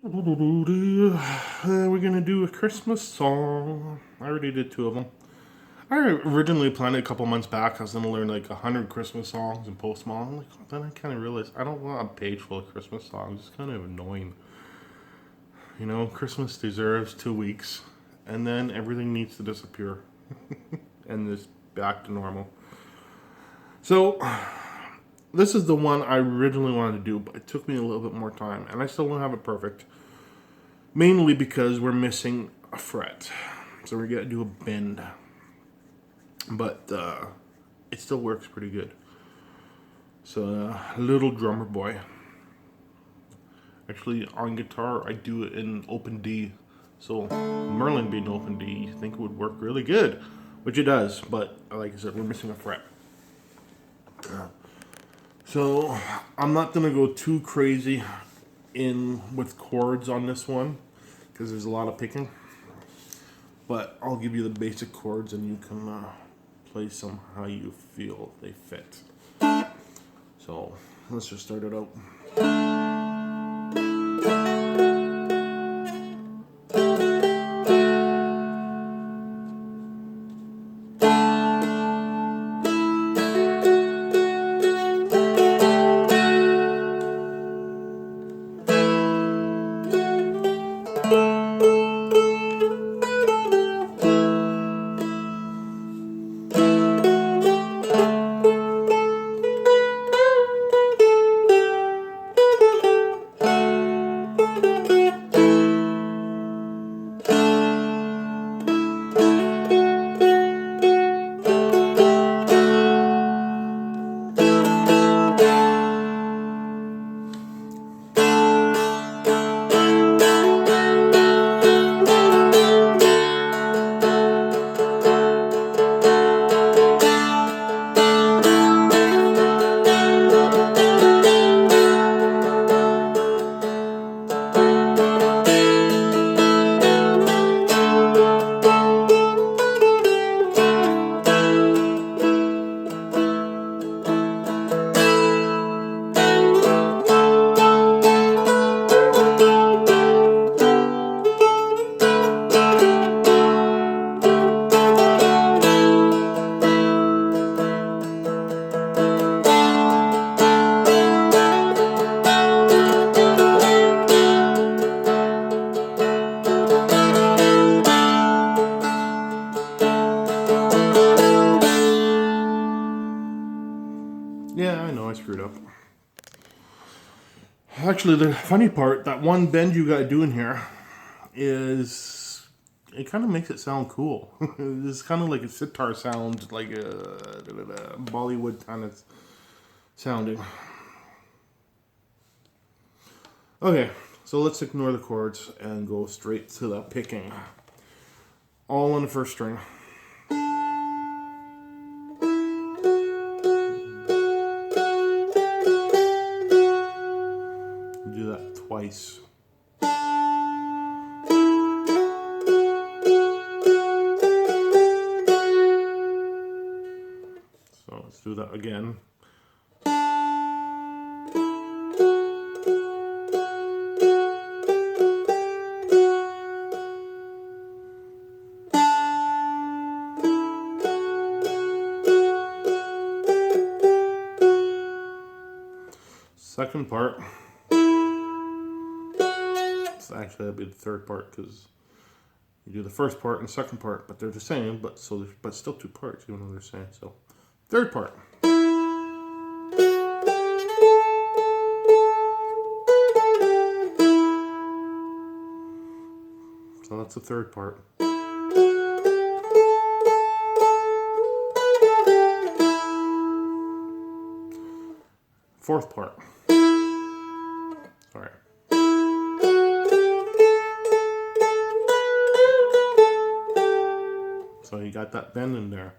We're gonna do a Christmas song. I already did two of them. I originally planned it a couple months back. I was gonna learn like 100 Christmas songs and post them all. Then I kind of realized I don't want a page full of Christmas songs. It's kind of annoying. You know, Christmas deserves 2 weeks, and then everything needs to disappear, and it's back to normal. So this is the one I originally wanted to do, but it took me a little bit more time, and I still don't have it perfect. Mainly because we're missing a fret. So we're going to do a bend. But it still works pretty good. So, little drummer boy. Actually, on guitar, I do it in open D. So, Merlin being open D, you think it would work really good. Which it does, but like I said, we're missing a fret. So, I'm not going to go too crazy in with chords on this one because there's a lot of picking, but I'll give you the basic chords and you can play some how you feel they fit. So let's just start it out. Yeah, I know I screwed up. Actually, the funny part, that one bend you gotta do in here is it kind of makes it sound cool. It's kind of like a sitar sound, like a Bollywood kind of sounding. Okay, so let's ignore the chords and go straight to the picking. All on the first string. Do that twice. So let's do that again. Second part. Actually, that'd be the third part because you do the first part and second part, but they're the same, but still two parts, even though they're the same. So, third part. So that's the third part. Fourth part. Sorry. So you got that bend in there.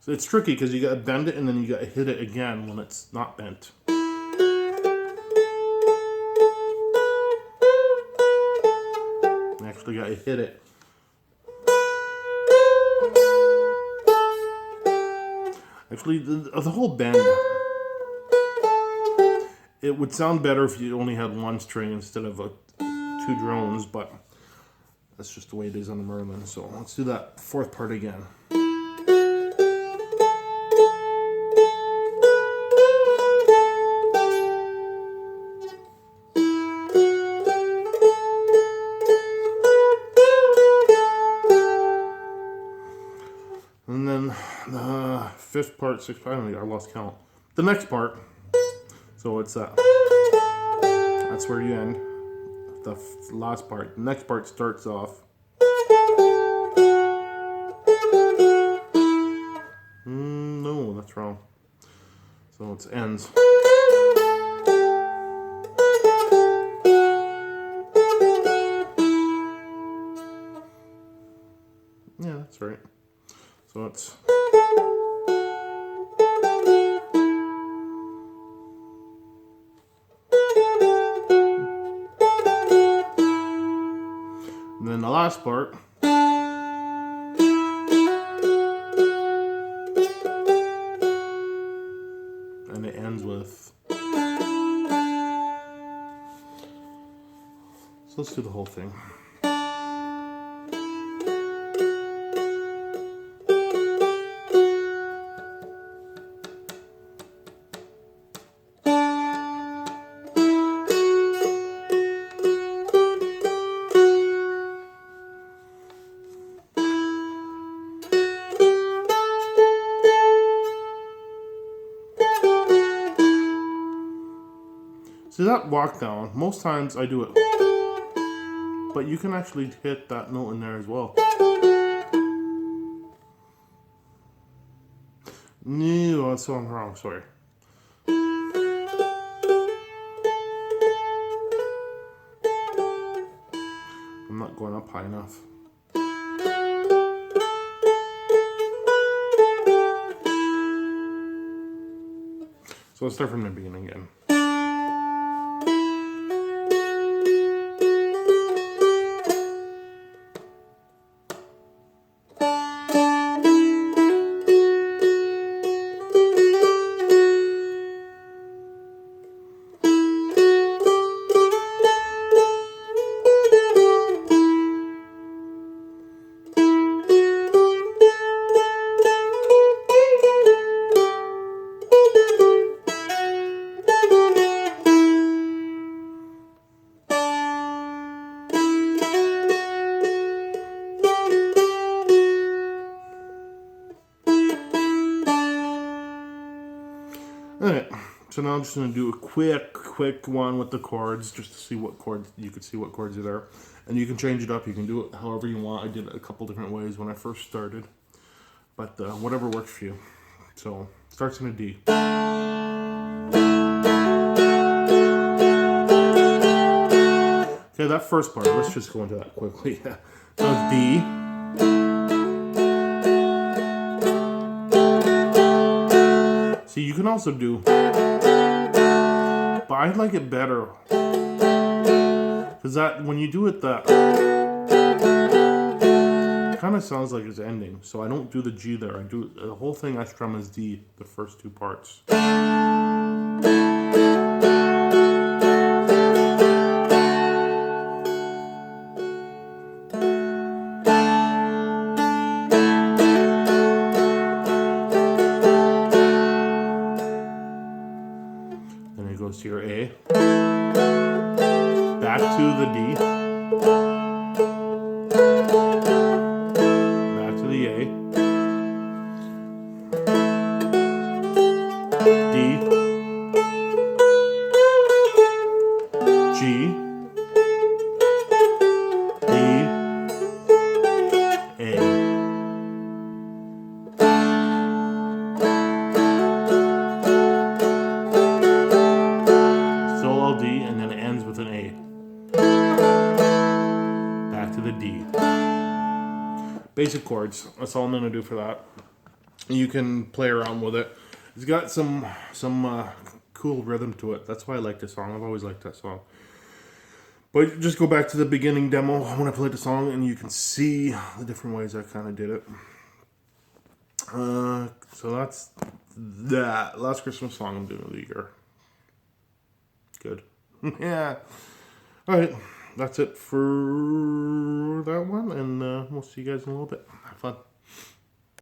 So it's tricky because you gotta bend it and then you gotta hit it again when it's not bent. You actually gotta hit it. Actually, the whole bend, it would sound better if you only had one string instead of two drones, but that's just the way it is on the Merlin. So let's do that fourth part again. And then the fifth part, sixth part, I lost count. The next part, so it's that's where you end. The last part. The next part starts off. No, that's wrong. So it ends. Yeah, that's right. So it's. And then the last part. And it ends with. So let's do the whole thing. See that walk down, most times I do it, but you can actually hit that note in there as well. No, that's so wrong, sorry. I'm not going up high enough. So let's start from the beginning again. Alright, so now I'm just going to do a quick one with the chords, just to see what chords, you can see what chords are there. And you can change it up, you can do it however you want. I did it a couple different ways when I first started. But whatever works for you. So, starts in a D. Okay, that first part, let's just go into that quickly. So it's D. See, you can also do, but I like it better, because that, when you do it that, it kind of sounds like it's ending, so I don't do the G there, I do, the whole thing I strum as D, the first two parts. Goes to your A, back to the D, back to the A, D, G, D, A. D, and then it ends with an A. Back to the D. Basic chords. That's all I'm going to do for that. You can play around with it. It's got some cool rhythm to it. That's why I like this song. I've always liked that song. But just go back to the beginning demo when I played the song, and you can see the different ways I kind of did it. So that's that last Christmas song I'm doing of the year. Good. Yeah. All right. That's it for that one, and we'll see you guys in a little bit. Have fun.